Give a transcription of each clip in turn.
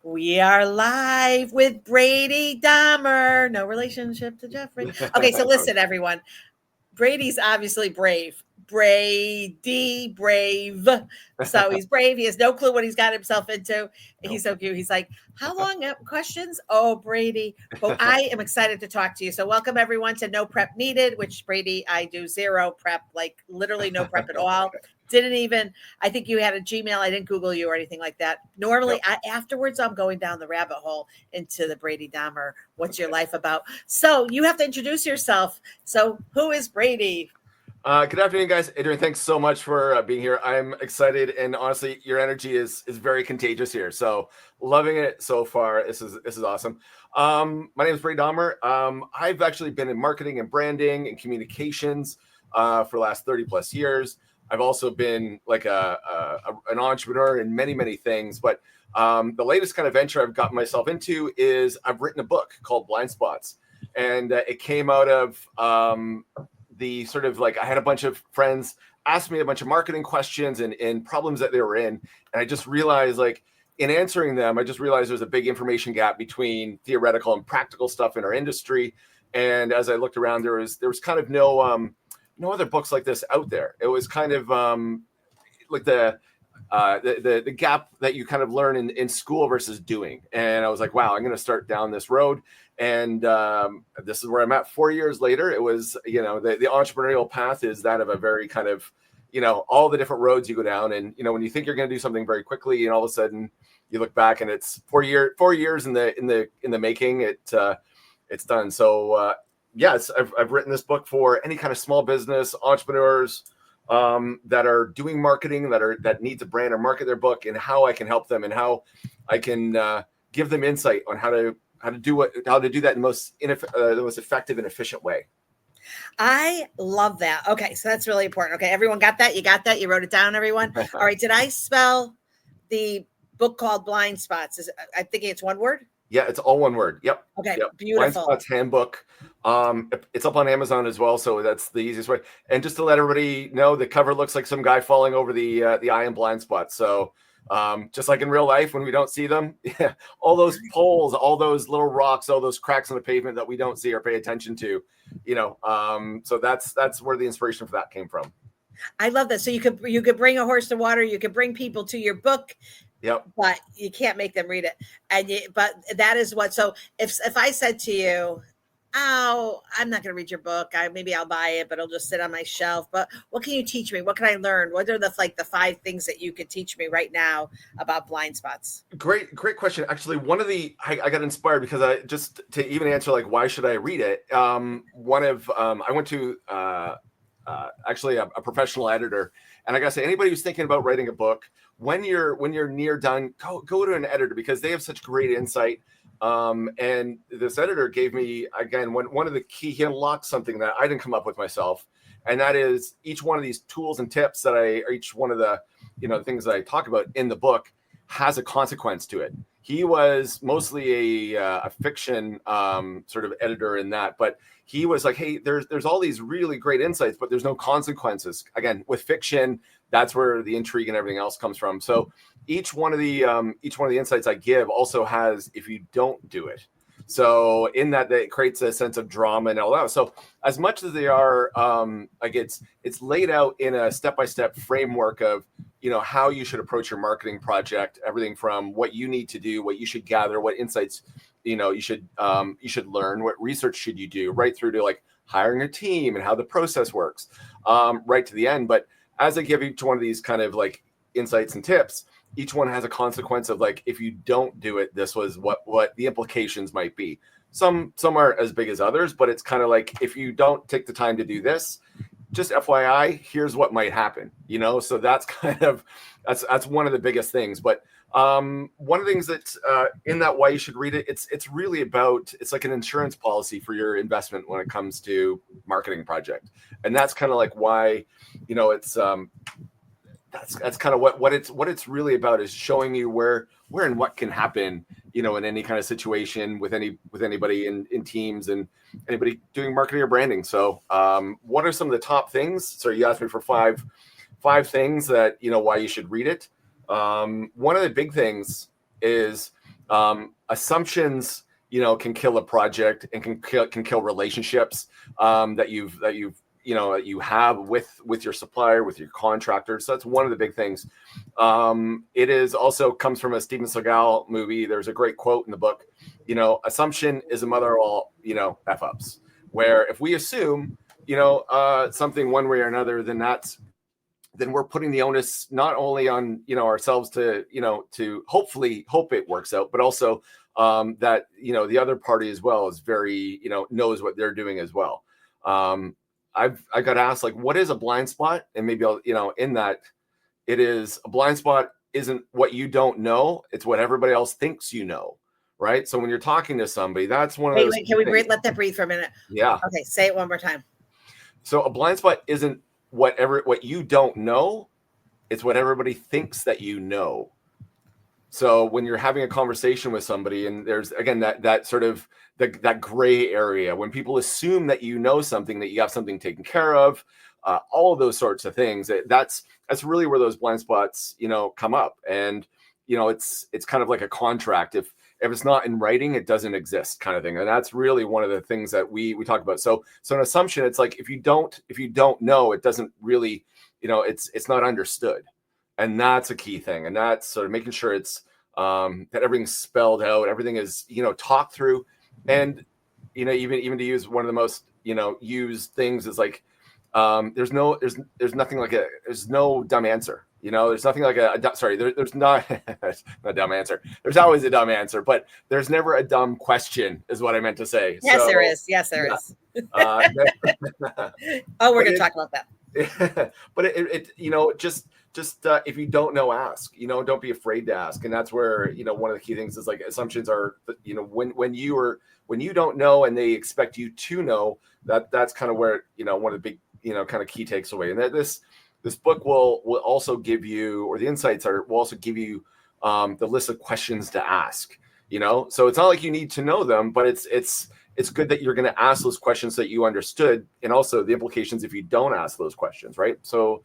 We are live with Brady Dahmer. No relationship to Jeffrey. Okay, so listen, everyone. Brady's obviously brave. Brady, brave. So he's brave. He has no clue what he's got himself into. He's so cute. He's like, how long questions? Oh, Brady. But I am excited to talk to you. So welcome everyone to No Prep Needed, which Brady, I do zero prep, like literally no prep at all. Didn't even, I think you had a Gmail. I didn't Google you or anything like that. Normally, afterwards, I'm going down the rabbit hole into the Brady Dahmer. What's your life about? So you have to introduce yourself. So who is Brady? Good afternoon, guys. Adrienne, thanks so much for being here. I'm excited, and honestly, your energy is very contagious here. So loving it so far. This is awesome. My name is Brady Dahmer. I've actually been in marketing and branding and communications for the last 30 plus years. I've also been like an entrepreneur in many things, but the latest kind of venture I've gotten myself into is I've written a book called Blindspots, and it came out of the sort of like I had a bunch of friends ask me a bunch of marketing questions and problems that they were in, and I just realized like in answering them, I just realized there's a big information gap between theoretical and practical stuff in our industry. And as I looked around, there was kind of no other books like this out there. It was kind of like the gap that you kind of learn in school versus doing. And I was like, wow, I'm going to start down this road. And this is where I'm at 4 years later. It was, the entrepreneurial path is that of a very kind of, all the different roads you go down. And, when you think you're going to do something very quickly and all of a sudden you look back and it's 4 years in the making, it's done. So yes, I've written this book for any kind of small business entrepreneurs that are doing marketing, that need to brand or market their book, and how I can help them and how I can give them insight on how to do that in the most effective and efficient way. I love that. Okay, so that's really important. Okay, everyone got that? You got that? You wrote it down, everyone? All right, did I spell the book called Blindspots? I think it's one word? Yeah, it's all one word. Yep. Okay, yep. Beautiful. Blindspots handbook. It's up on Amazon as well, so that's the easiest way. And just to let everybody know, the cover looks like some guy falling over the eye in blind spot. So just like in real life, when we don't see them, all those poles, all those little rocks, all those cracks in the pavement that we don't see or pay attention to, so that's where the inspiration for that came from. I love that. So you could bring a horse to water, you could bring people to your book. Yep. But you can't make them read it. But that is what, so if I said to you, oh, I'm not going to read your book. Maybe I'll buy it, but it'll just sit on my shelf. But what can you teach me? What can I learn? What are the 5 things that you could teach me right now about Blindspots? Great question. Actually, I got inspired because I just to even answer like why should I read it? I went to actually a professional editor, and I gotta say, anybody who's thinking about writing a book, when you're near done, go to an editor because they have such great insight. And this editor gave me, again, one of the key, he unlocked something that I didn't come up with myself. And that is each one of these tools and tips each one of the, things that I talk about in the book has a consequence to it. He was mostly a fiction sort of editor in that, but he was like, hey, there's all these really great insights, but there's no consequences. Again, with fiction, that's where the intrigue and everything else comes from. So each one of the insights I give also has, if you don't do it. So in that it creates a sense of drama and all that. So as much as they are, it's laid out in a step-by-step framework of, how you should approach your marketing project, everything from what you need to do, what you should gather, what insights, you should learn, what research should you do, right through to like hiring a team and how the process works, right to the end. But as I give each one of these kind of like insights and tips, each one has a consequence of like, if you don't do it, this was what the implications might be. Some are as big as others, but it's kind of like, if you don't take the time to do this, just FYI, here's what might happen, So that's kind of, that's one of the biggest things. But one of the things that's in that why you should read it, it's really about, it's like an insurance policy for your investment when it comes to marketing project. And that's kind of like why, it's, that's kind of what it's really about, is showing you where and what can happen, in any kind of situation with anybody in teams and anybody doing marketing or branding. So what are some of the top things? So you asked me for five things that, why you should read it. One of the big things is assumptions, can kill a project and can kill relationships that you have with your supplier, with your contractor. So that's one of the big things. It is also comes from a Steven Seagal movie. There's a great quote in the book, assumption is a mother of all, F ups, where if we assume, something one way or another, then we're putting the onus not only on, ourselves to hopefully hope it works out, but also that, the other party as well is very, knows what they're doing as well. I got asked, like, what is a blind spot? And maybe I'll, in that it is a blind spot isn't what you don't know. It's what everybody else thinks you know. Right. So when you're talking to somebody, that's one of those. Wait, can we let that breathe for a minute? Yeah. Okay. Say it one more time. So a blind spot isn't what you don't know. It's what everybody thinks that you know. So when you're having a conversation with somebody, and there's again that sort of that gray area when people assume that you know something, that you have something taken care of, all of those sorts of things. That's really where those blind spots come up, and it's kind of like a contract. If it's not in writing, it doesn't exist, kind of thing. And that's really one of the things that we talk about. So an assumption, it's like if you don't know, it doesn't really, it's not understood. And that's a key thing. And that's sort of making sure it's that everything's spelled out, everything is, talked through. And, even to use one of the most, used things is like, there's no dumb answer. There's nothing like there's not a dumb answer. There's always a dumb answer, but there's never a dumb question is what I meant to say. Yes, so, there is. Yes, there is. We're going to talk about that. But just if you don't know, ask. Don't be afraid to ask. And that's where one of the key things is like assumptions are. When you don't know and they expect you to know, that's kind of where one of the big kind of key takes away. And that this book will also give you, or the insights will also give you the list of questions to ask. So it's not like you need to know them, but it's good that you're going to ask those questions that you understood, and also the implications if you don't ask those questions, right? So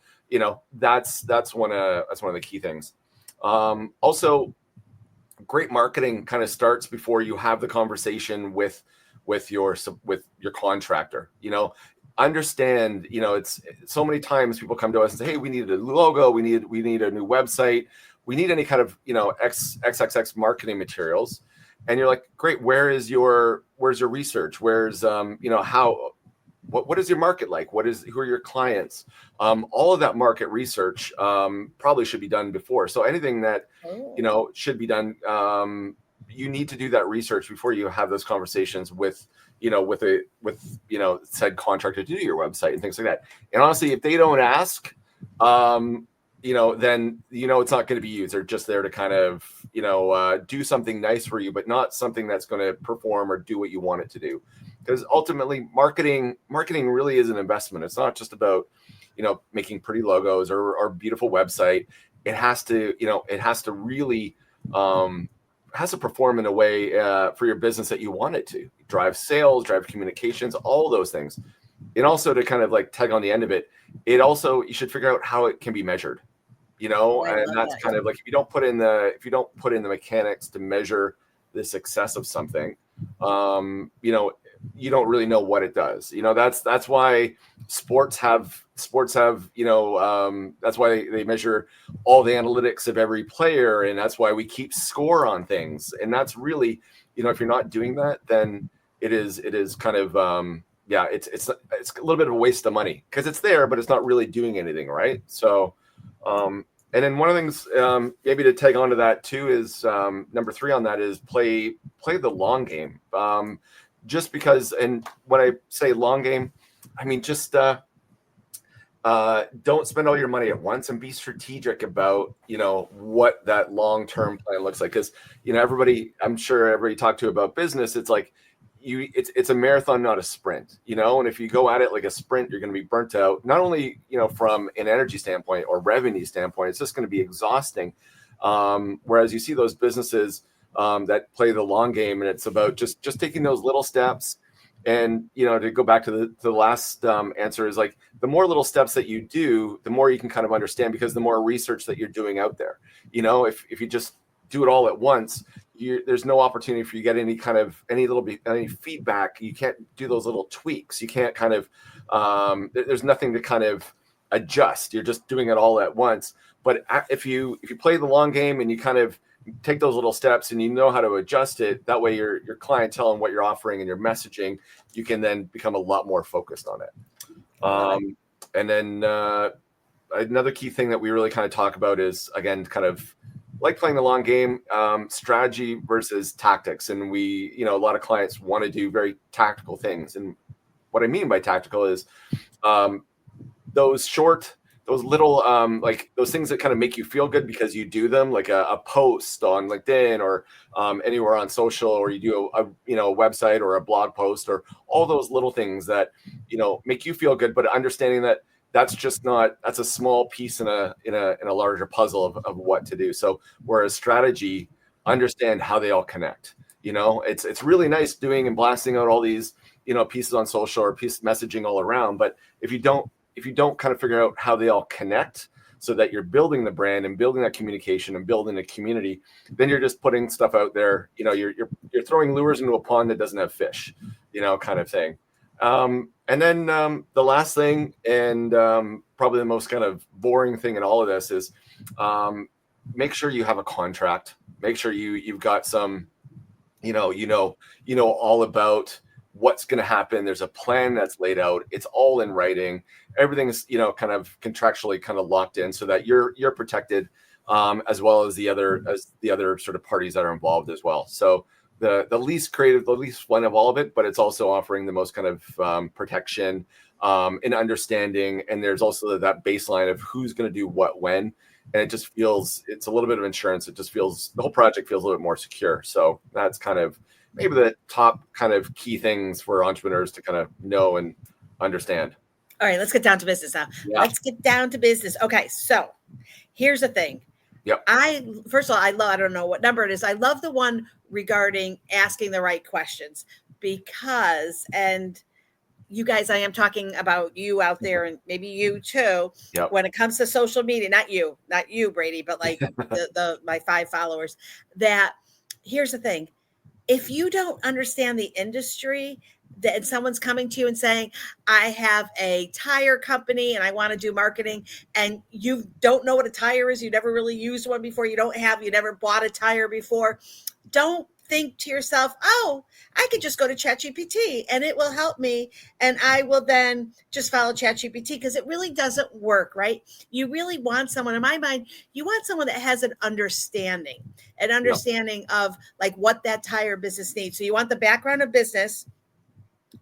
that's one of the key things. Also, great marketing kind of starts before you have the conversation with your contractor. Understand, it's so many times people come to us and say, hey, we need a new logo, we need a new website, we need any kind of XXX marketing materials. And you're like, great, where's your research? Where's what is your market like? Who are your clients? All of that market research probably should be done before. So anything that should be done, you need to do that research before you have those conversations with said contractor to do your website and things like that. And honestly, if they don't ask, then it's not going to be used. They're just there to kind of do something nice for you, but not something that's going to perform or do what you want it to do. Because ultimately, marketing really is an investment. It's not just about making pretty logos or beautiful website. It has to really has to perform in a way for your business that you want it to drive sales, drive communications, all those things. And also to kind of like tag on the end of it, you should figure out how it can be measured, and that's kind of like, if you don't put in the mechanics to measure the success of something, you don't really know what it does. That's why sports have that's why they measure all the analytics of every player, and that's why we keep score on things. And that's really, if you're not doing that, then it is kind of it's a little bit of a waste of money, because it's there but it's not really doing anything, right? So and then one of the things maybe to tag on to that too is number 3 on that is play the long game. Just because, and when I say long game, I mean just don't spend all your money at once, and be strategic about what that long-term plan looks like. Because I'm sure everybody talked to about business, it's like it's a marathon, not a sprint. And if you go at it like a sprint, you're going to be burnt out, not only from an energy standpoint or revenue standpoint. It's just going to be exhausting. Whereas you see those businesses that play the long game, and it's about just taking those little steps. And to go back to the last answer, is like, the more little steps that you do, the more you can kind of understand, because the more research that you're doing out there. If you just do it all at once, there's no opportunity for you to get any feedback. You can't do those little tweaks. You can't kind of there's nothing to kind of adjust. You're just doing it all at once. But if you play the long game and you kind of take those little steps and you know how to adjust it, that way your clientele and what you're offering and your messaging, you can then become a lot more focused on it. And then another key thing that we really kind of talk about is, again, kind of like playing the long game, strategy versus tactics. And a lot of clients want to do very tactical things. And what I mean by tactical is those little like those things that kind of make you feel good because you do them, like a post on LinkedIn or anywhere on social, or you do a website or a blog post, or all those little things that make you feel good, but understanding that that's a small piece in a larger puzzle of what to do. So whereas strategy, understand how they all connect. It's really nice doing and blasting out all these pieces on social or piece messaging all around, but if you don't kind of figure out how they all connect so that you're building the brand and building that communication and building a community, then you're just putting stuff out there. You're throwing lures into a pond that doesn't have fish, kind of thing. And then the last thing, and probably the most kind of boring thing in all of this, is make sure you have a contract. Make sure you've got some, all about what's going to happen. There's a plan that's laid out. It's all in writing. Everything's kind of contractually kind of locked in so that you're protected, as well as the other sort of parties that are involved as well. So the least creative, the least fun of all of it, but it's also offering the most kind of protection and understanding. And there's also that baseline of who's going to do what when. And it just feels, it's a little bit of insurance. It just feels, the whole project feels a little bit more secure. So that's kind of maybe the top kind of key things for entrepreneurs to kind of know and understand. All right, let's get down to business now. Yeah. Let's get down to business. Okay, so here's the thing. Yep. First of all, I don't know what number it is. I love the one regarding asking the right questions because, and you guys, I am talking about you out there and maybe you too. Yep. When it comes to social media, not you, Brady, but like my 5 followers, that here's the thing. If you don't understand the industry, that someone's coming to you and saying, I have a tire company and I want to do marketing, and you don't know what a tire is, you never really used one before, you never bought a tire before, don't think to yourself, oh, I could just go to ChatGPT and it will help me and I will then just follow ChatGPT, because it really doesn't work, right? You really want someone, in my mind, you want someone that has an understanding of like what that tire business needs. So you want the background of business,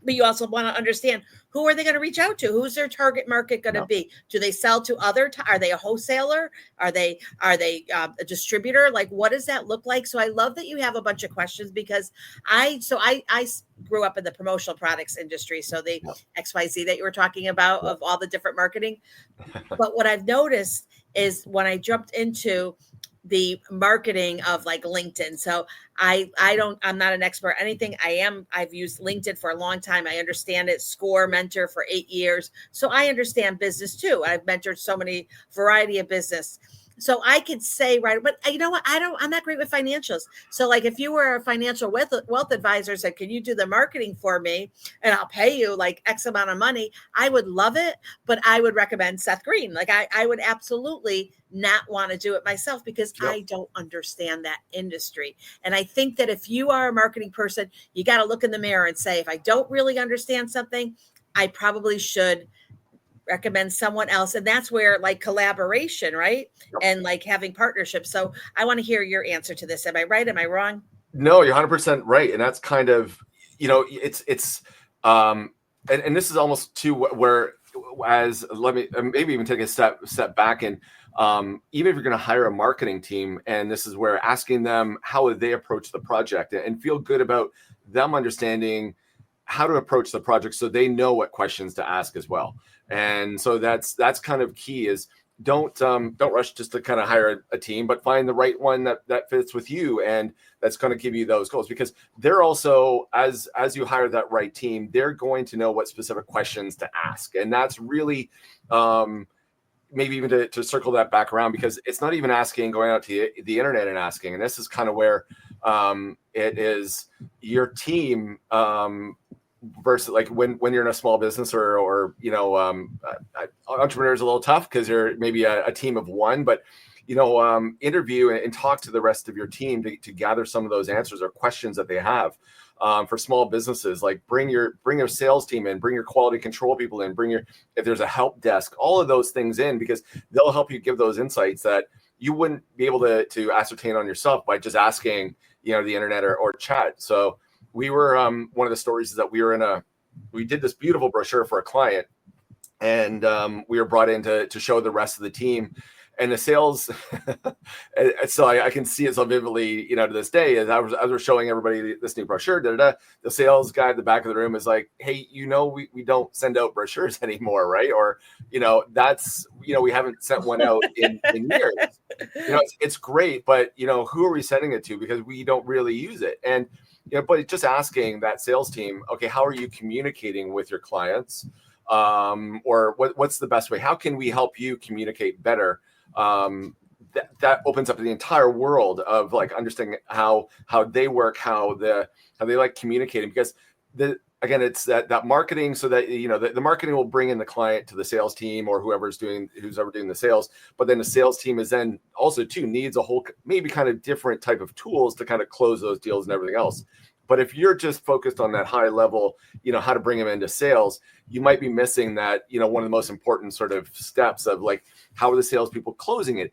but you also want to understand, who are they going to reach out to? Who's their target market going to be? Do they sell to are they a wholesaler? Are they a distributor? Like, what does that look like? So I love that you have a bunch of questions, because I grew up in the promotional products industry. So the XYZ that you were talking about of all the different marketing. But what I've noticed is when I jumped into the marketing of like LinkedIn. So I'm not an expert or anything. I've used LinkedIn for a long time. I understand it. Score mentor for 8 years. So I understand business too. I've mentored so many variety of business. So I could say, right, but you know what? I'm not great with financials. So like if you were a financial wealth advisor, said, can you do the marketing for me and I'll pay you like X amount of money, I would love it. But I would recommend Seth Green. Like I would absolutely not want to do it myself, because I don't understand that industry. And I think that if you are a marketing person, you got to look in the mirror and say, if I don't really understand something, I probably should recommend someone else. And that's where like collaboration, right? And like having partnerships. So I want to hear your answer to this. Am I right? Am I wrong? No, you're 100% right. And that's kind of, it's and this is almost to where, as let me maybe even take a step back, and even if you're going to hire a marketing team, and this is where asking them how would they approach the project, and feel good about them understanding how to approach the project so they know what questions to ask as well. And so that's kind of key, is don't rush just to kind of hire a team, but find the right one that fits with you and that's going to give you those goals, because they're also, as you hire that right team, they're going to know what specific questions to ask. And that's really maybe even to circle that back around, because it's not even asking, going out to the internet and asking, and this is kind of where it is your team versus like when you're in a small business or entrepreneurs a little tough because you're maybe a team of one, but interview and talk to the rest of your team to gather some of those answers or questions that they have. For small businesses, like bring your sales team in, bring your quality control people in, if there's a help desk, all of those things in, because they'll help you give those insights that you wouldn't be able to ascertain on yourself by just asking, the internet or chat. So we were, one of the stories is that we did this beautiful brochure for a client, and we were brought in to show the rest of the team. And the sales, so I can see it so vividly, to this day, as I was showing everybody this new brochure, the sales guy at the back of the room is like, hey, we don't send out brochures anymore, right? Or, that's, we haven't sent one out in years. It's great, but, who are we sending it to? Because we don't really use it. And, but just asking that sales team, okay, how are you communicating with your clients? Or what's the best way? How can we help you communicate better? That opens up the entire world of like understanding how they work, how they like communicating, because again, it's that marketing, so that the marketing will bring in the client to the sales team or who's ever doing the sales, but then the sales team is then also needs a whole maybe kind of different type of tools to kind of close those deals and everything else. But if you're just focused on that high level, how to bring them into sales, you might be missing that, one of the most important sort of steps of like, how are the salespeople closing it?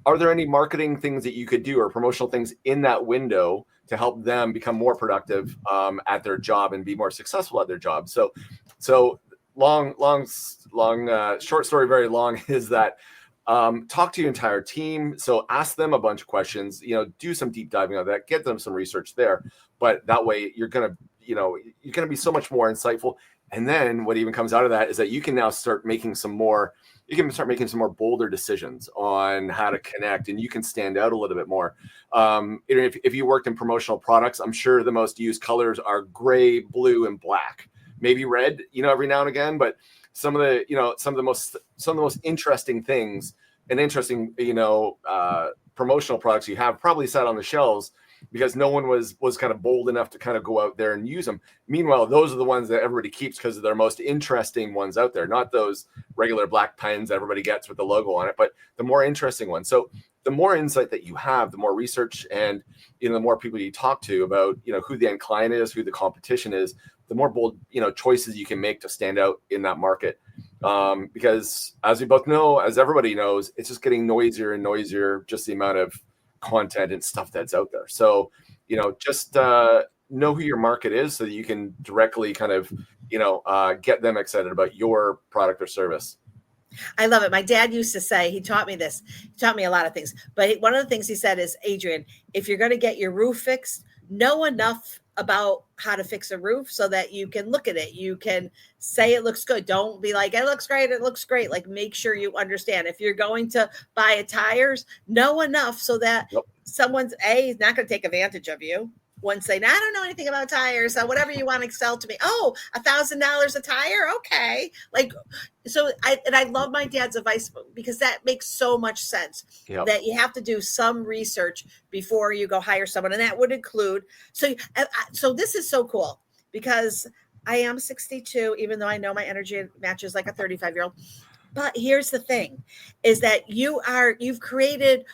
Are there any marketing things that you could do or promotional things in that window to help them become more productive at their job and be more successful at their job? So short story, very long, is that talk to your entire team. So ask them a bunch of questions, do some deep diving on that, get them some research there, but that way you're going to be so much more insightful. And then what even comes out of that is that you can now start making some more bolder decisions on how to connect, and you can stand out a little bit more. If you worked in promotional products, I'm sure the most used colors are gray, blue, and black, maybe red, every now and again, but some of the most interesting things and interesting, promotional products you have probably sat on the shelves because no one was kind of bold enough to kind of go out there and use them. Meanwhile, those are the ones that everybody keeps because they're most interesting ones out there, not those regular black pens that everybody gets with the logo on it, but the more interesting ones. So the more insight that you have, the more research and, the more people you talk to about, who the end client is, who the competition is, the more bold, choices you can make to stand out in that market. Because as we both know, as everybody knows, it's just getting noisier and noisier, just the amount of content and stuff that's out there. So, just know who your market is so that you can directly kind of, get them excited about your product or service. I love it. My dad used to say, he taught me this. He taught me a lot of things. But one of the things he said is, Adrienne, if you're going to get your roof fixed, know enough about how to fix a roof so that you can look at it. You can say it looks good. Don't be like, it looks great. It looks great. Like, make sure you understand. If you're going to buy tires, know enough so that someone's is not going to take advantage of you. One saying, I don't know anything about tires. So whatever you want to sell to me. Oh, $1,000 a tire. Okay. Like, so I love my dad's advice because that makes so much sense that you have to do some research before you go hire someone. And that would include, so this is so cool because I am 62, even though I know my energy matches like a 35-year-old. But here's the thing is that you've created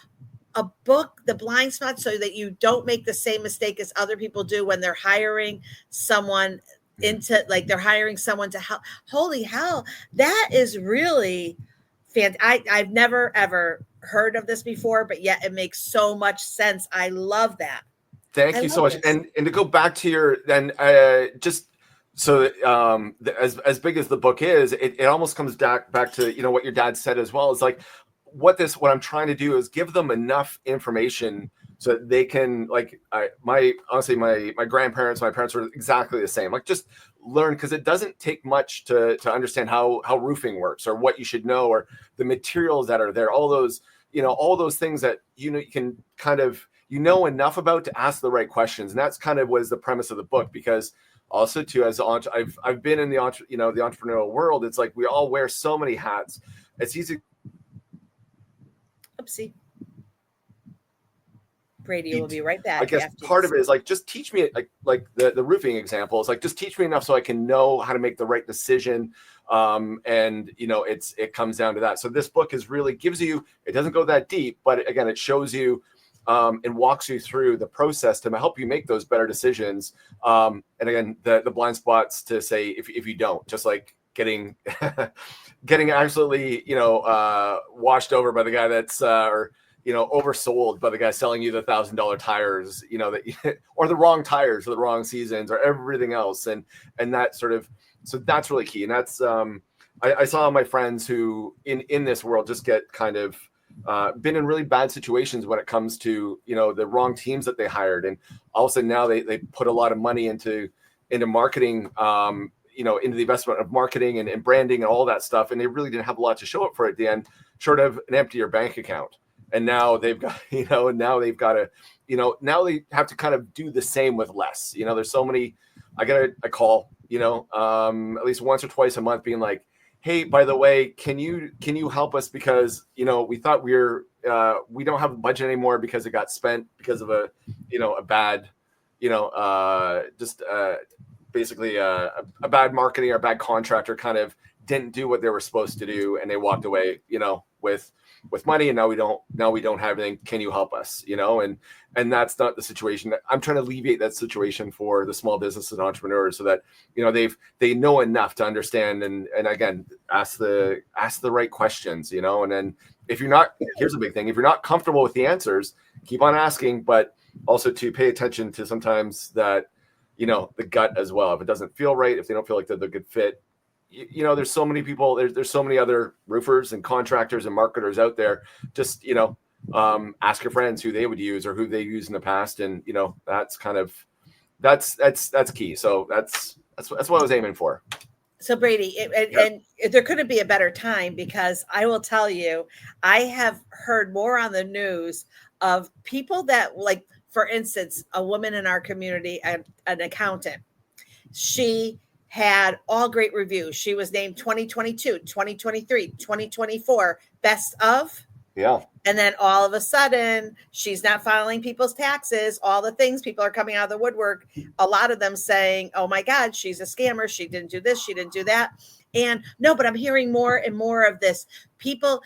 a book, The Blindspots, so that you don't make the same mistake as other people do when they're hiring someone they're hiring someone to help. Holy hell, that is really fantastic. I've never ever heard of this before, but yet it makes so much sense. I love that. Thank you so much. And to go back to your then just so as big as the book is, it almost comes back to what your dad said as well. It's like what I'm trying to do is give them enough information so that they can my grandparents, my parents were exactly the same. Like, just learn, because it doesn't take much to understand how roofing works or what you should know or the materials that are there. All those things that you can kind of enough about to ask the right questions, and that's kind of was the premise of the book. Because also too, as I've been in the entrepreneurial world, it's like we all wear so many hats. it's easy. Oopsie. Brady will be right back. I guess part of it is like, just teach me, like the roofing example is like, just teach me enough so I can know how to make the right decision. And it comes down to that. So this book is really gives you, it doesn't go that deep, but again, it shows you and walks you through the process to help you make those better decisions. And again, the blind spots to say, if you don't, just like getting absolutely, washed over by the guy that's, or oversold by the guy selling you the $1,000 tires, that or the wrong tires for the wrong seasons or everything else. And that sort of, so that's really key. And that's, I saw my friends who in this world just get kind of been in really bad situations when it comes to, the wrong teams that they hired. And all of a sudden now they put a lot of money into marketing, into the investment of marketing and branding and all that stuff. And they really didn't have a lot to show up for at the end, short of an emptier bank account. And now they've got, now they've got to, now they have to kind of do the same with less. There's so many, I get a call, at least once or twice a month being like, hey, by the way, can you help us because, we thought we don't have a budget anymore because it got spent because of a bad, basically a bad marketing or a bad contractor kind of didn't do what they were supposed to do. And they walked away, with money, and now we don't have anything. Can you help us? And that's not the situation. I'm trying to alleviate that situation for the small businesses and entrepreneurs so that they know enough to understand and again ask the right questions, and then if you're not, here's a big thing, if you're not comfortable with the answers, keep on asking, but also to pay attention to sometimes that the gut as well. If it doesn't feel right, if they don't feel like they're the good fit, there's so many people, there's so many other roofers and contractors and marketers out there. Just, ask your friends who they would use or who they used in the past. And, that's kind of, that's key. So that's what I was aiming for. So Brady, and there couldn't be a better time because I will tell you, I have heard more on the news of people that, like, for instance, a woman in our community, an accountant, she had all great reviews. She was named 2022, 2023, 2024 best of. Yeah. And then all of a sudden, she's not filing people's taxes. All the things, people are coming out of the woodwork. A lot of them saying, oh my God, she's a scammer. She didn't do this. She didn't do that. And no, but I'm hearing more and more of this. People,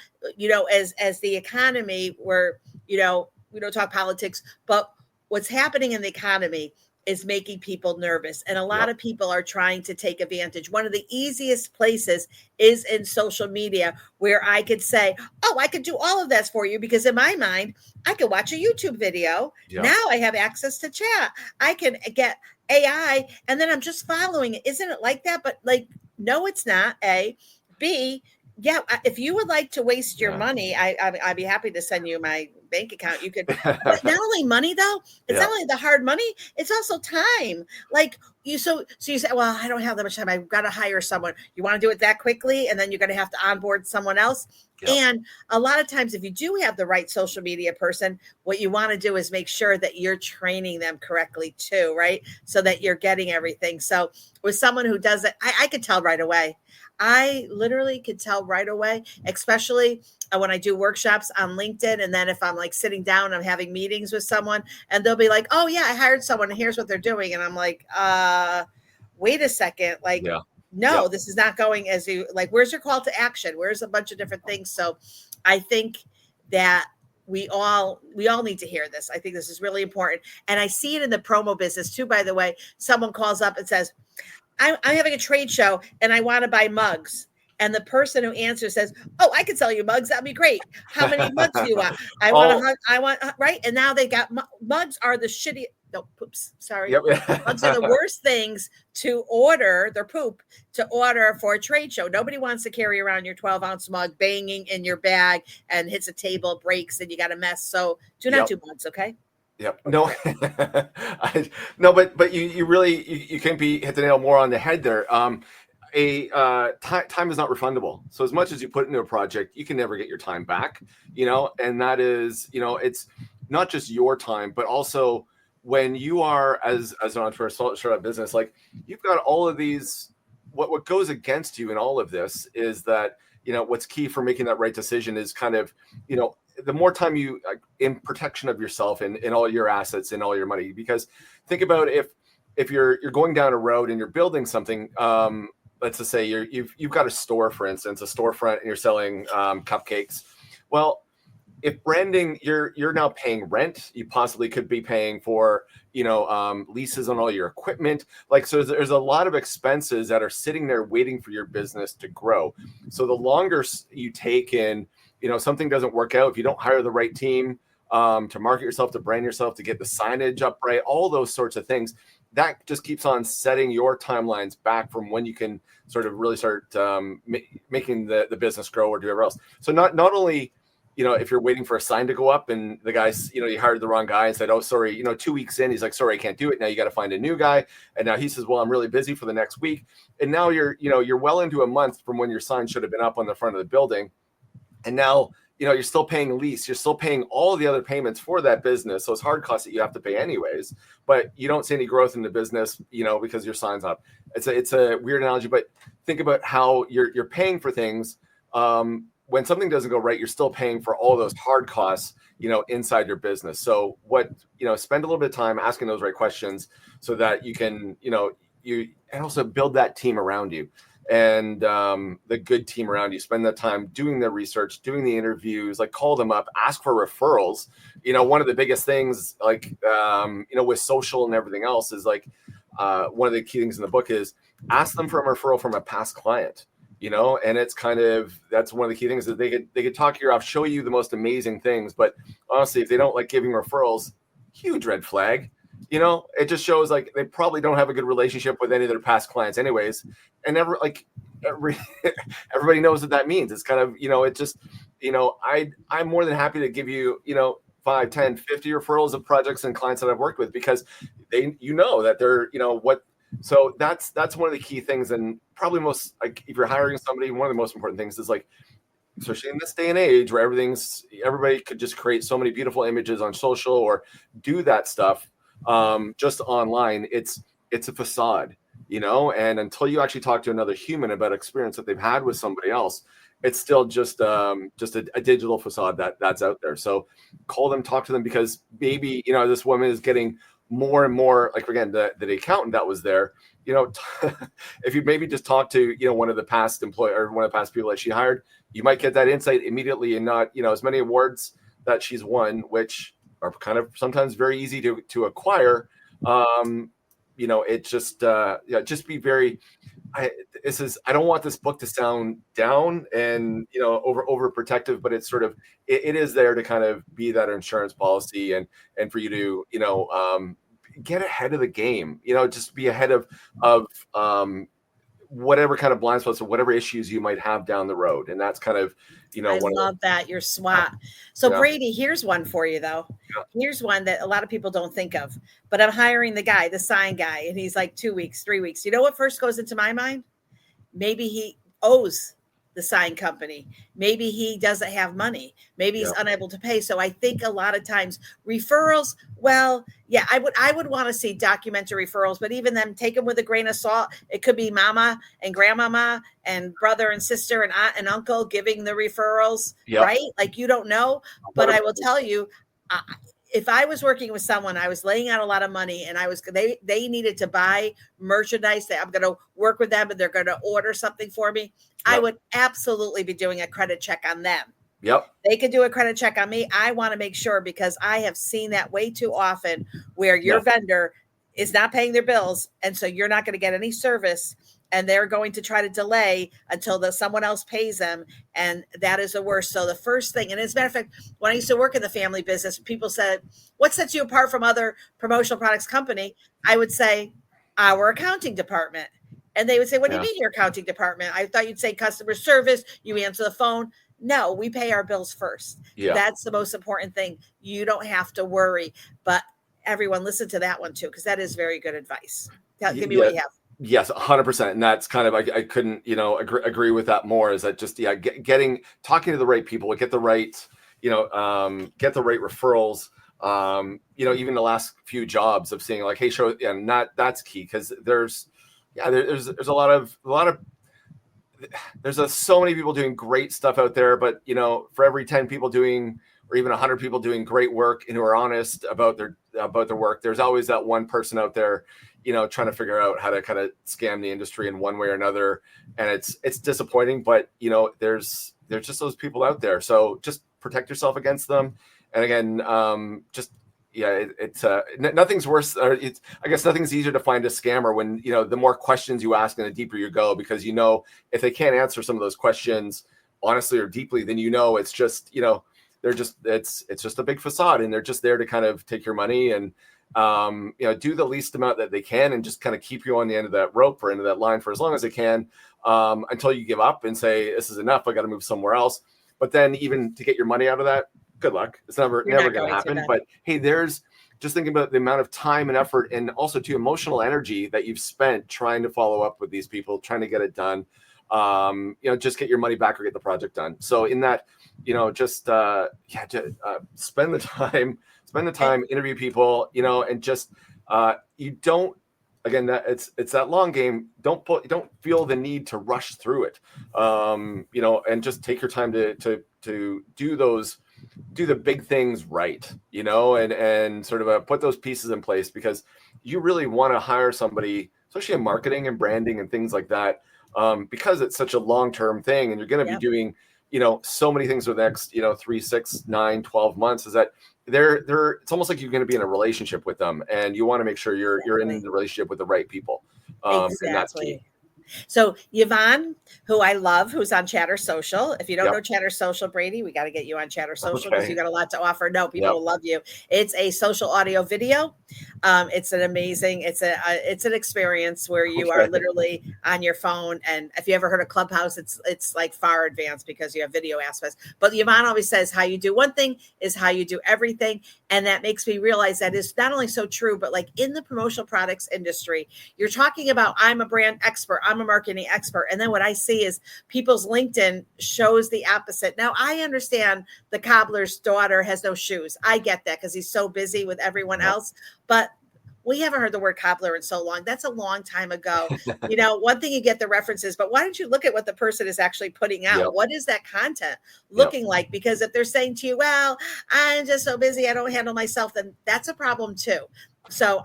as the economy, where, we don't talk politics, but what's happening in the economy is making people nervous. And a lot of people are trying to take advantage. One of the easiest places is in social media, where I could say, oh, I could do all of that for you, because in my mind, I could watch a YouTube video. Yeah. Now I have access to chat. I can get AI, and then I'm just following it. Isn't it like that? But no, it's not. A. B. Yeah, if you would like to waste your money, I'd be happy to send you my bank account. You could, but not only money though, it's not only the hard money, it's also time. Like so you say, well, I don't have that much time. I've got to hire someone. You want to do it that quickly, and then you're going to have to onboard someone else. Yep. And a lot of times, if you do have the right social media person, what you want to do is make sure that you're training them correctly too, right? So that you're getting everything. So with someone who does it, I could tell right away. I literally could tell right away, especially when I do workshops on LinkedIn. And then if I'm like sitting down, I'm having meetings with someone, and they'll be like, oh yeah, I hired someone and here's what they're doing. And I'm like, wait a second. No, this is not going as you like, where's your call to action? Where's a bunch of different things? So I think that we all need to hear this. I think this is really important. And I see it in the promo business too, by the way. Someone calls up and says, I'm having a trade show and I want to buy mugs. And the person who answers says, oh, I can sell you mugs. That'd be great. How many mugs do you want? I want, right. And now they got mugs are the shitty. No, poops. Sorry. Yep. Mugs are the worst things to order. They're poop to order for a trade show. Nobody wants to carry around your 12-ounce mug banging in your bag and hits a table, breaks, and you got a mess. So do not do mugs. Okay. Yep. No, no, but you really, you can't hit the nail more on the head there. Time is not refundable. So as much as you put into a project, you can never get your time back, and that is, it's not just your time, but also when you are as an entrepreneur, startup business, like you've got all of these, what goes against you in all of this is that what's key for making that right decision is kind of, the more time you in protection of yourself and all your assets and all your money. Because think about if you're going down a road and you're building something, let's just say you've got a store, for instance, a storefront, and you're selling cupcakes. Well, if branding, you're now paying rent. You possibly could be paying for leases on all your equipment. Like, so there's a lot of expenses that are sitting there waiting for your business to grow. So the longer you take in, something doesn't work out, if you don't hire the right team to market yourself, to brand yourself, to get the signage up right, all those sorts of things, that just keeps on setting your timelines back from when you can sort of really start making the business grow or do whatever else. So not only, if you're waiting for a sign to go up and the guy's, you hired the wrong guy and said, oh, sorry, 2 weeks in, he's like, sorry, I can't do it. Now you got to find a new guy. And now he says, well, I'm really busy for the next week. And now you're well into a month from when your sign should have been up on the front of the building. And now, you're still paying lease. You're still paying all the other payments for that business. So it's hard costs that you have to pay anyways, but you don't see any growth in the business, because your sign's up. It's a weird analogy, but think about how you're paying for things. When something doesn't go right, you're still paying for all those hard costs, inside your business. So spend a little bit of time asking those right questions so that you can, and also build that team around you. And the good team around you, spend that time doing the research, doing the interviews, like call them up, ask for referrals. One of the biggest things, like, with social and everything else is like, one of the key things in the book is ask them for a referral from a past client, and it's kind of, that's one of the key things that they could talk your off, show you the most amazing things. But honestly, if they don't like giving referrals, huge red flag. It just shows like they probably don't have a good relationship with any of their past clients anyways. And everybody knows what that means. It's kind of, it just, I'm more than happy to give you, 5, 10, 50 referrals of projects and clients that I've worked with, because they, that they're, so that's one of the key things. And probably most, like, if you're hiring somebody, one of the most important things is like, especially in this day and age where everybody could just create so many beautiful images on social or do that stuff just online. It's a facade, and until you actually talk to another human about experience that they've had with somebody else, it's still just a digital facade that's out there. So call them, talk to them, because maybe, this woman is getting more and more, like, again, the accountant that was there, if you maybe just talk to, one of the past employer, or one of the past people that she hired, you might get that insight immediately, and not, as many awards that she's won, which are kind of sometimes very easy to acquire. It just, just be very, I don't want this book to sound down and, over protective, but it's sort of, it is there to kind of be that insurance policy and for you to, get ahead of the game, just be ahead of whatever kind of blind spots or whatever issues you might have down the road. And that's kind of, I love that. You're SWAT. So Brady, here's one for you though. Yeah. Here's one that a lot of people don't think of, but I'm hiring the guy, the sign guy, and he's like 2 weeks, 3 weeks. You know what first goes into my mind? Maybe he owes the sign company. Maybe he doesn't have money. Maybe he's unable to pay. So I think a lot of times referrals, well, yeah, I would want to see documented referrals, but even them, take them with a grain of salt. It could be mama and grandmama and brother and sister and aunt and uncle giving the referrals, right? Like, you don't know, but I will tell you, if I was working with someone, I was laying out a lot of money and they needed to buy merchandise that I'm going to work with them and they're going to order something for me. I would absolutely be doing a credit check on them. Yep. They could do a credit check on me. I want to make sure, because I have seen that way too often where your vendor is not paying their bills. And so you're not going to get any service, and they're going to try to delay until someone else pays them. And that is the worst. So the first thing, and as a matter of fact, when I used to work in the family business, people said, what sets you apart from other promotional products company? I would say our accounting department. And they would say, what do you mean your accounting department? I thought you'd say customer service. You answer the phone. No, we pay our bills first. Yeah. That's the most important thing. You don't have to worry. But everyone, listen to that one too, because that is very good advice. Give me what you have. Yes, 100%. And that's kind of, I couldn't, agree with that more, is that just, talking to the right people, get the right referrals. Even the last few jobs of seeing like, hey, show, and that's key. Cause there's a lot of there's so many people doing great stuff out there, but for every 10 people doing, or even 100 people doing great work and who are honest about their work, there's always that one person out there, trying to figure out how to kind of scam the industry in one way or another. And it's disappointing, but there's just those people out there. So just protect yourself against them. And again, nothing's worse, or I guess nothing's easier to find a scammer when, the more questions you ask and the deeper you go, because if they can't answer some of those questions honestly or deeply, then it's just, they're just, it's just a big facade, and they're just there to kind of take your money and, do the least amount that they can and just kind of keep you on the end of that rope or end of that line for as long as they can, until you give up and say, this is enough, I got to move somewhere else. But then even to get your money out of that, good luck. It's never going to happen. But hey, there's just thinking about the amount of time and effort, and also to emotional energy that you've spent trying to follow up with these people, trying to get it done. Just get your money back or get the project done. So in that, spend the time, interview people, and just you don't. Again, that it's that long game. Don't feel the need to rush through it, and just take your time to do the big things right, and sort of put those pieces in place, because you really want to hire somebody, especially in marketing and branding and things like that, because it's such a long-term thing, and you're going to be doing, so many things for the next, 3, 6, 9, 12 months, is that it's almost like you're going to be in a relationship with them, and you want to make sure you're in the relationship with the right people. And that's key. So Yvonne, who I love, who's on Chatter Social. If you don't know Chatter Social, Brady, we got to get you on Chatter Social because you got a lot to offer. No, people will love you. It's a social audio video. It's an amazing, it's an experience where you are literally on your phone. And if you ever heard of Clubhouse, it's like far advanced because you have video aspects. But Yvonne always says how you do one thing is how you do everything. And that makes me realize that is not only so true, but like in the promotional products industry, you're talking about, I'm a brand expert, I'm a marketing expert. And then what I see is people's LinkedIn shows the opposite. Now I understand the cobbler's daughter has no shoes. I get that because he's so busy with everyone else, but we haven't heard the word cobbler in so long. That's a long time ago. One thing you get the references, but why don't you look at what the person is actually putting out? What is that content looking like? Because if they're saying to you, well, I'm just so busy, I don't handle myself, then that's a problem too. So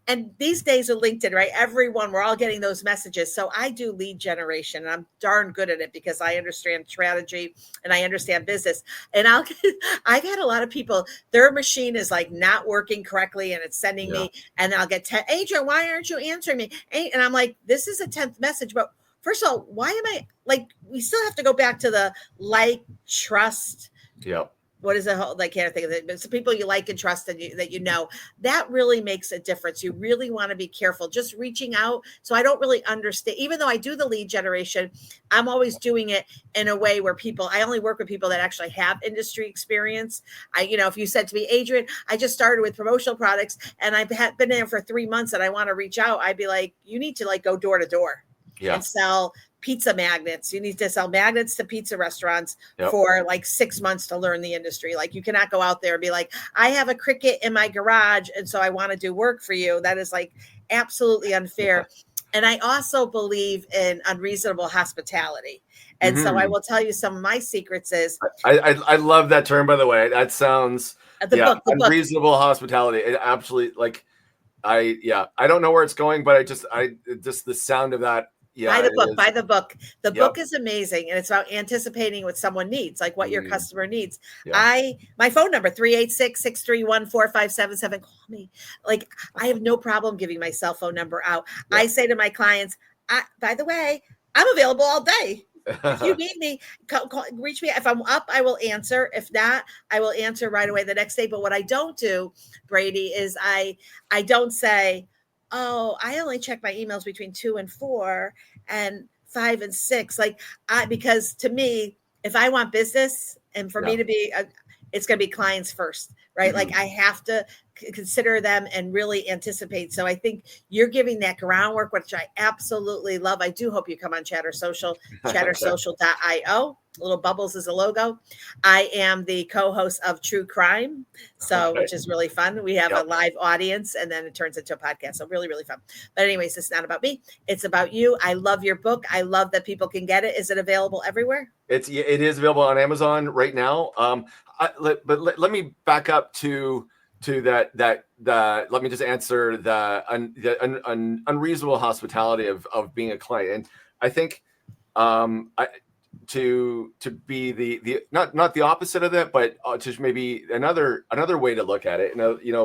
and these days with LinkedIn, right? We're all getting those messages. So I do lead generation, and I'm darn good at it because I understand strategy and I understand business. And I've had a lot of people, their machine is like not working correctly and it's sending me, and I'll get, Adrienne, why aren't you answering me? And I'm like, this is a 10th message, but first of all, why am I like, we still have to go back to the trust. What is it? I can't think of it. But it's the people you like and trust and that really makes a difference. You really want to be careful just reaching out. So I don't really understand, even though I do the lead generation, I'm always doing it in a way where I only work with people that actually have industry experience. If you said to me, Adrienne, I just started with promotional products and I've been there for 3 months and I want to reach out, I'd be like, you need to go door to door and sell pizza magnets. You need to sell magnets to pizza restaurants for 6 months to learn the industry. You cannot go out there and be like, I have a Cricut in my garage, and so I want to do work for you. That is absolutely unfair. And I also believe in unreasonable hospitality. And so I will tell you some of my secrets is. I love that term, by the way. That sounds the unreasonable hospitality. It absolutely I don't know where it's going, but just the sound of that. Buy the book. The book is amazing. And it's about anticipating what someone needs, like what your customer needs. My phone number, 386-631-4577. Call me. I have no problem giving my cell phone number out. I say to my clients, by the way, I'm available all day. If you need me, reach me. If I'm up, I will answer. If not, I will answer right away the next day. But what I don't do, Brady, is I don't say, oh, I only check my emails between 2 and 4 and 5 and 6. Because to me, if I want business and for me to be, it's going to be clients first, right? Mhm. Like I have to consider them and really anticipate. So I think you're giving that groundwork, which I absolutely love. I do hope you come on Chatter Social, chattersocial.io. Little Bubbles is a logo. I am the co-host of True Crime, so Okay. which is really fun. We have a Yep. live audience, and then it turns into a podcast. So really, really fun. But anyways, it's not about me. It's about you. I love your book. I love that people can get it. Is it available everywhere? It is available on Amazon right now. Let me back up to that let me just answer the unreasonable hospitality of being a client. And I think to be the not the opposite of that, but to maybe another way to look at it,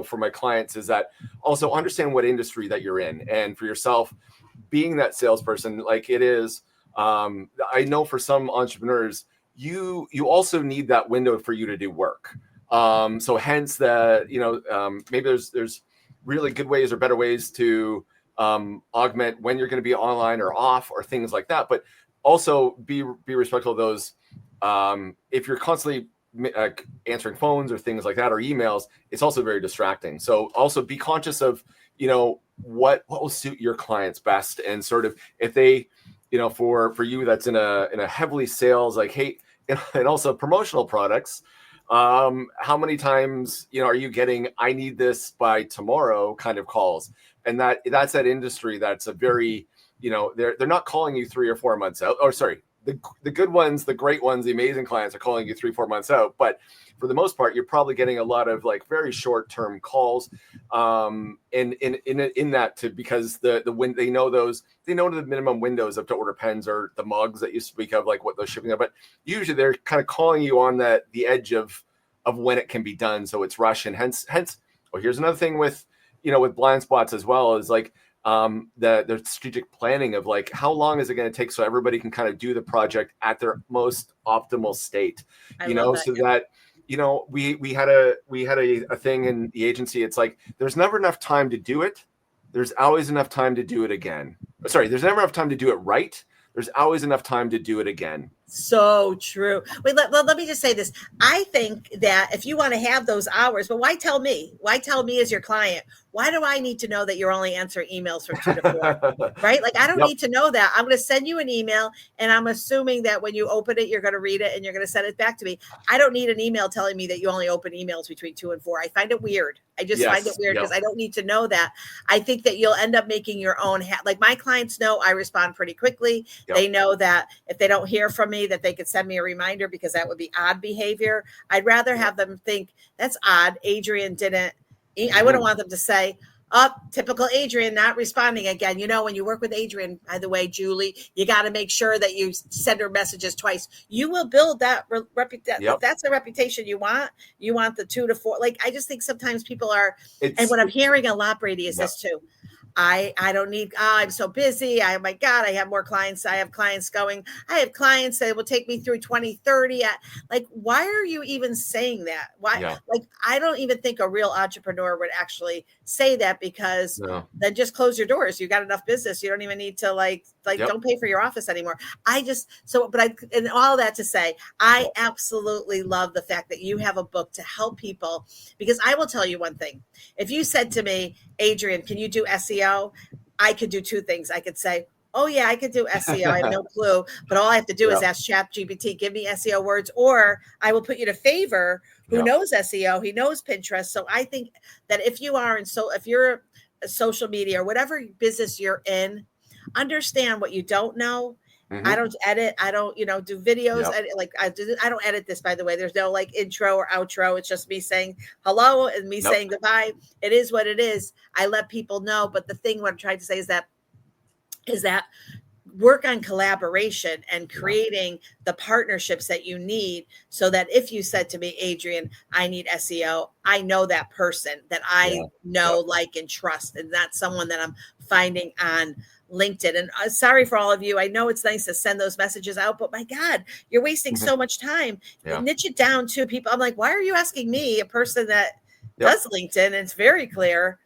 for my clients, is that also understand what industry that you're in, and for yourself, being that salesperson, like it is. I know for some entrepreneurs, you also need that window for you to do work. So hence maybe there's really good ways or better ways to augment when you're going to be online or off or things like that. But also be respectful of those. If you're constantly answering phones or things like that or emails, it's also very distracting. So also be conscious of what will suit your clients best, and sort of if they for you that's in a heavily sales, like, hey, and also promotional products, how many times are you getting I need this by tomorrow kind of calls? And that's that industry that's a very they're not calling you 3 or 4 months out, or sorry, the good ones, the great ones, the amazing clients are calling you 3-4 months out. But for the most part, you're probably getting a lot of like very short-term calls, in that because when they know the minimum windows up to order pens or the mugs that you speak of, like what they're shipping are. But usually they're kind of calling you on the edge of when it can be done, so it's rush. And hence. Well, here's another thing with Blindspots as well, is like the strategic planning of like how long is it going to take so everybody can kind of do the project at their most optimal state, so that we had a thing in the agency. It's like there's never enough time to do it. There's always enough time to do it again. Sorry, there's never enough time to do it right. There's always enough time to do it again. So true. Wait, let me just say this. I think that if you want to have those hours, but why tell me? Why tell me as your client? Why do I need to know that you're only answering emails from 2 to 4? Right? Like I don't need to know that. I'm going to send you an email, and I'm assuming that when you open it, you're going to read it and you're going to send it back to me. I don't need an email telling me that you only open emails between 2 and 4. I find it weird. I just find it weird because I don't need to know that. I think that you'll end up making your own like my clients know I respond pretty quickly. They know that if they don't hear from me, that they could send me a reminder, because that would be odd behavior. I'd rather have them think that's odd. Adrienne didn't. I wouldn't want them to say, "Oh, typical Adrienne not responding again." When you work with Adrienne, by the way, Julie, you got to make sure that you send her messages twice. You will build that reputation. That's a reputation you want. You want the 2 to 4. Like I just think sometimes people are, and what I'm hearing a lot, Brady, is this too. I don't need, I'm so busy. My God, I have more clients. I have clients that will take me through 2030. Like, why are you even saying that? Why? Like, I don't even think a real entrepreneur would actually say that, because then just close your doors. You got enough business. You don't even need to don't pay for your office anymore. And all that to say, I absolutely love the fact that you have a book to help people, because I will tell you one thing. If you said to me, Adrienne, can you do SEO? I could do 2 things. I could say, oh yeah, I could do SEO. I have no clue, but all I have to do is ask ChatGPT, give me SEO words, or I will put you to Favor, who knows SEO, he knows Pinterest. So I think that if you're a social media or whatever business you're in, understand what you don't know. I don't edit. I don't, do videos. I don't edit this, by the way. There's no like intro or outro. It's just me saying hello and me saying goodbye. It is what it is. I let people know. But the thing what I'm trying to say is that work on collaboration and creating the partnerships that you need, so that if you said to me, Adrienne, I need SEO, I know that person that I know, like, and trust, and that's someone that I'm finding on LinkedIn. And sorry for all of you. I know it's nice to send those messages out, but my God, you're wasting so much time. Niche it down to people. I'm like, why are you asking me, a person that does LinkedIn? And it's very clear,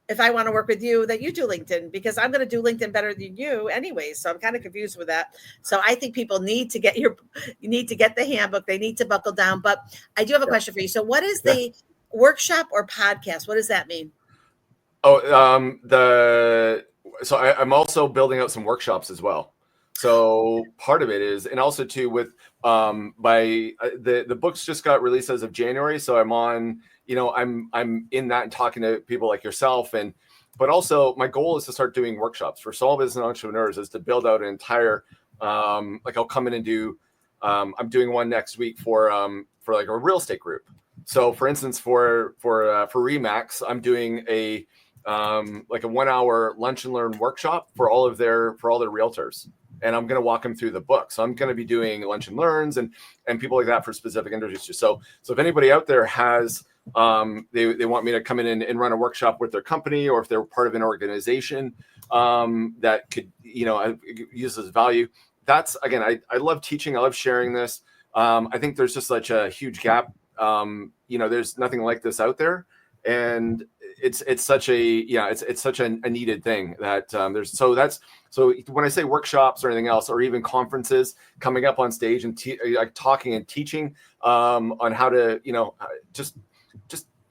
if I want to work with you, that you do LinkedIn, because I'm going to do LinkedIn better than you anyway. So I'm kind of confused with that. So I think people need to get the handbook. They need to buckle down. But I do have a question for you. So what is workshop or podcast? What does that mean? Oh, I'm also building out some workshops as well. So part of it is, and also too with the books just got released as of January. So I'm on, I'm in that and talking to people like yourself, but also my goal is to start doing workshops for small business entrepreneurs, is to build out an entire, like I'll come in and do, I'm doing one next week for like a real estate group. So for instance, for Remax, I'm doing like a 1 hour lunch and learn workshop for all their realtors. And I'm going to walk them through the book. So I'm going to be doing lunch and learns and people like that for specific industries. So if anybody out there has, they want me to come in and run a workshop with their company, or if they're part of an organization that could, use this value. That's, again, I love teaching. I love sharing this. I think there's just such a huge gap. There's nothing like this out there. And it's such a needed thing that so when I say workshops or anything else, or even conferences, coming up on stage and like talking and teaching on how to, just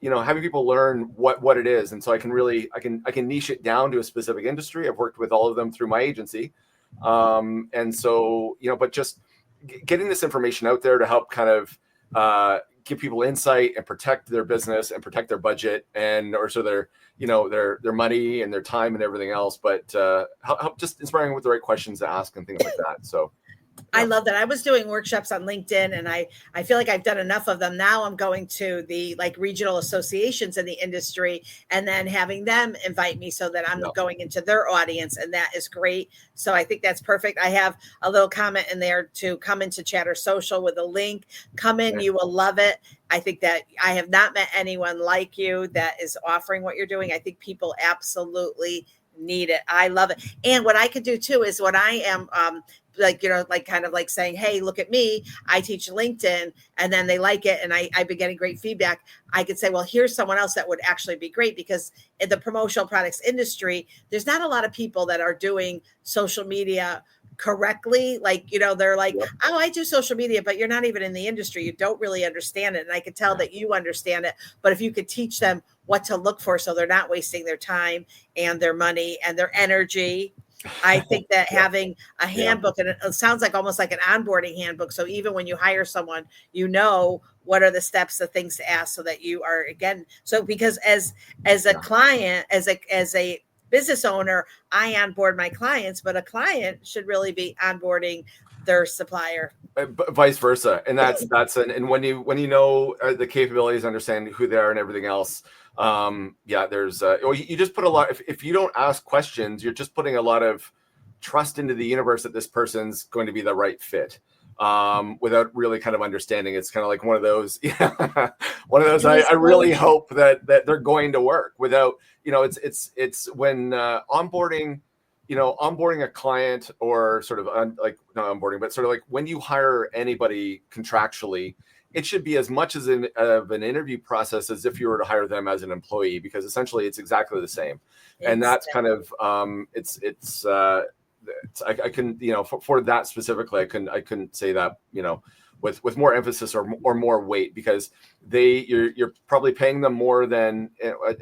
having people learn what it is. And so I can niche it down to a specific industry. I've worked with all of them through my agency. And so, but just getting this information out there to help kind of give people insight and protect their business and protect their budget so their money and their time and everything else, but help just inspiring with the right questions to ask and things like that. So I love that. I was doing workshops on LinkedIn, and I feel like I've done enough of them. Now I'm going to the regional associations in the industry and then having them invite me so that I'm going into their audience. And that is great. So I think that's perfect. I have a little comment in there to come into Chatter Social with a link. Come in. You will love it. I think that I have not met anyone like you that is offering what you're doing. I think people absolutely need it. I love it. And what I could do too is when I am kind of like saying, hey, look at me, I teach LinkedIn, and then they like it. And I've been getting great feedback. I could say, well, here's someone else that would actually be great, because in the promotional products industry, there's not a lot of people that are doing social media correctly. They're like, oh, I do social media, but you're not even in the industry. You don't really understand it. And I could tell that you understand it. But if you could teach them what to look for so they're not wasting their time and their money and their energy, I think that having a handbook, and it sounds like almost like an onboarding handbook. So even when you hire someone, what are the steps, the things to ask, so that you are, again, because as a client, as a business owner, I onboard my clients, but a client should really be onboarding their supplier. Vice versa. And and when you know the capabilities, understand who they are and everything else, there's you just put a lot, if you don't ask questions, you're just putting a lot of trust into the universe that this person's going to be the right fit, without really kind of understanding. It's kind of like one of those I really hope that they're going to work without, it's when onboarding a client, or sort of not onboarding, but sort of like when you hire anybody contractually, it should be as much as an interview process as if you were to hire them as an employee, because essentially it's exactly the same. And that's kind of, I can, for that specifically, I couldn't say that, with more emphasis or more weight, because you're probably paying them more than,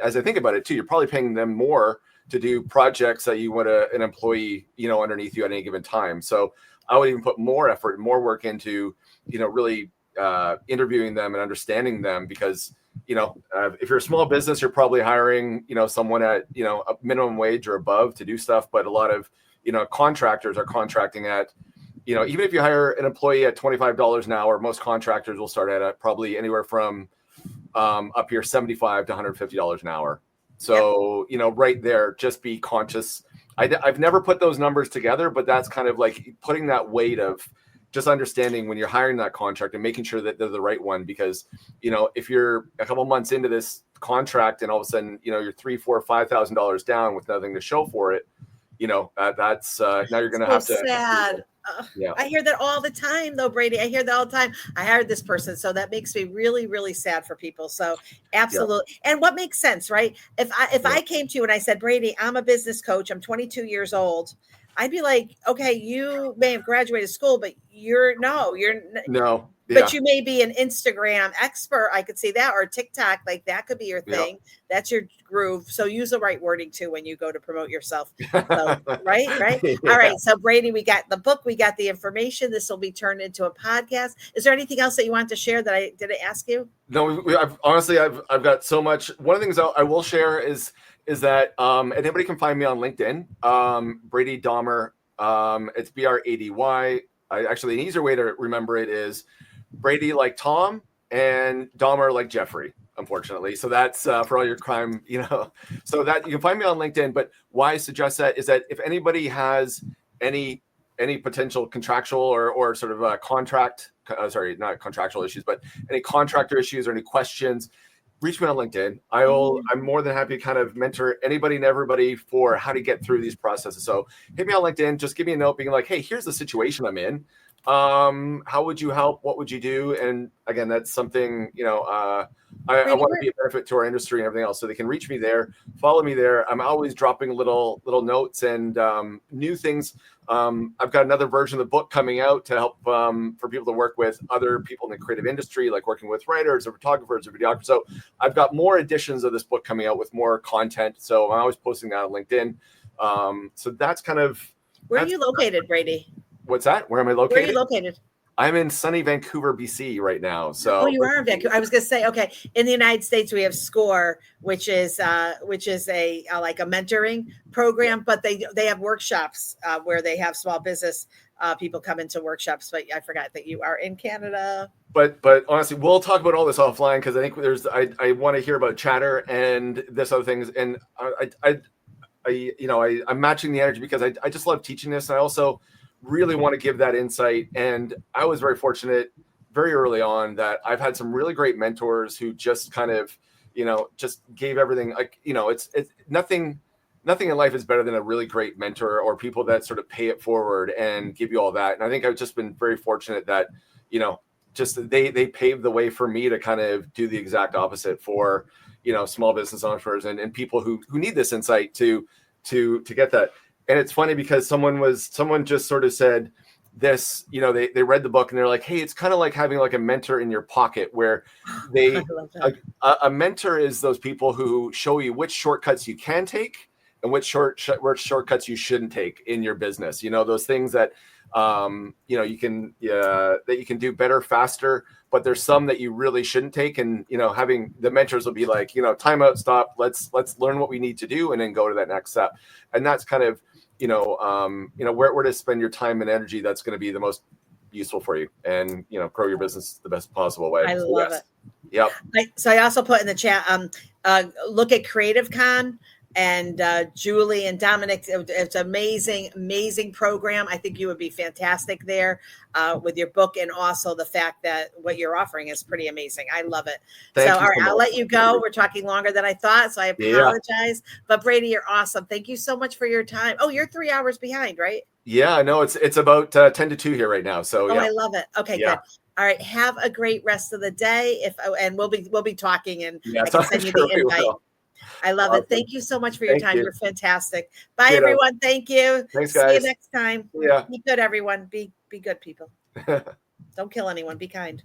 as I think about it too, you're probably paying them more to do projects that you want an employee, underneath you at any given time. So I would even put more effort and more work into, really interviewing them and understanding them, because, if you're a small business, you're probably hiring, someone at, a minimum wage or above to do stuff. But a lot of, contractors are contracting at, even if you hire an employee at $25 an hour, most contractors will start at probably anywhere from up here $75 to $150 an hour. So, right there, just be conscious. I've never put those numbers together, but that's kind of like putting that weight of just understanding when you're hiring that contract and making sure that they're the right one. Because, if you're a couple months into this contract and all of a sudden, you're $3,000, $4,000, $5,000 down with nothing to show for it, that's now you're going to have to. Sad. I hear that all the time, though, Brady. I hear that all the time. I hired this person, so that makes me really, really sad for people. So absolutely. Yeah. And what makes sense, right? If I came to you and I said, Brady, I'm a business coach. I'm 22 years old. I'd be like, okay, you may have graduated school, but you're No. but Yeah. you may be an Instagram expert. I could see that, or TikTok, like that could be your Yeah. thing. That's your groove. So use the right wording too when you go to promote yourself. So right. Yeah. All right. So Brady, we got the book, we got the information. This will be turned into a podcast. Is there anything else that you want to share that I didn't ask you? No, I've got so much. One of the things I will share is that anybody can find me on LinkedIn, Brady Dahmer. It's Brady. Actually, an easier way to remember it is Brady like Tom and Dahmer like Jeffrey. Unfortunately, so that's for all your crime, So that you can find me on LinkedIn. But why I suggest that is that if anybody has any potential contractual or sort of a contract, sorry, not contractual issues, but any contractor issues or any questions, reach me on LinkedIn. I'm more than happy to kind of mentor anybody and everybody for how to get through these processes. So hit me on LinkedIn, just give me a note being like, hey, here's the situation I'm in. How would you help? What would you do? And again, that's something, I want to be a benefit to our industry and everything else. So they can reach me there, follow me there. I'm always dropping little notes and new things. I've got another version of the book coming out to help for people to work with other people in the creative industry, like working with writers or photographers or videographers. So I've got more editions of this book coming out with more content. So I'm always posting that on LinkedIn. So that's kind of. Where are you located, Brady? What's that? Where am I located? Where are you located? I'm in sunny Vancouver, BC right now. So you are in Vancouver. I was going to say, okay, in the United States we have SCORE, which is a like a mentoring program, but they have workshops where they have small business people come into workshops. But I forgot that you are in Canada. But honestly, we'll talk about all this offline because I think I want to hear about chatter and this other things, and I'm matching the energy because I just love teaching this. I also really want to give that insight. And I was very fortunate very early on that I've had some really great mentors who just kind of, just gave everything. Like, it's nothing in life is better than a really great mentor or people that sort of pay it forward and give you all that. And I think I've just been very fortunate that, just they paved the way for me to kind of do the exact opposite for, small business entrepreneurs and people who need this insight to get that. And it's funny because someone just sort of said this, they read the book and they're like, hey, it's kind of like having like a mentor in your pocket where a mentor is those people who show you which shortcuts you can take and which shortcuts you shouldn't take in your business. Those things that, you can do better, faster, but there's some that you really shouldn't take. And, having the mentors will be like, time out, stop, let's learn what we need to do and then go to that next step. And that's kind of, where to spend your time and energy that's going to be the most useful for you and, grow your business the best possible way. I love it. Yep. So I also put in the chat, look at Creative Con and Julie and Dominic. It's an amazing program. I think you would be fantastic there with your book, and also the fact that what you're offering is pretty amazing. I love it. All right, I'll let you go. We're talking longer than I thought, so I apologize. Yeah. But Brady, you're awesome. Thank you so much for your time. Oh, you're 3 hours behind, right? Yeah, no, it's about 10 to 2 here right now. So yeah. I love it. Okay, good. All right, have a great rest of the day. And we'll be talking, and I can send you the invite. I love it. Thank you so much for your time. You're fantastic. Bye, everyone. Thank you. Thanks, guys. See you next time. Yeah. Be good, everyone. Be good, people. Don't kill anyone. Be kind.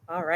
All right.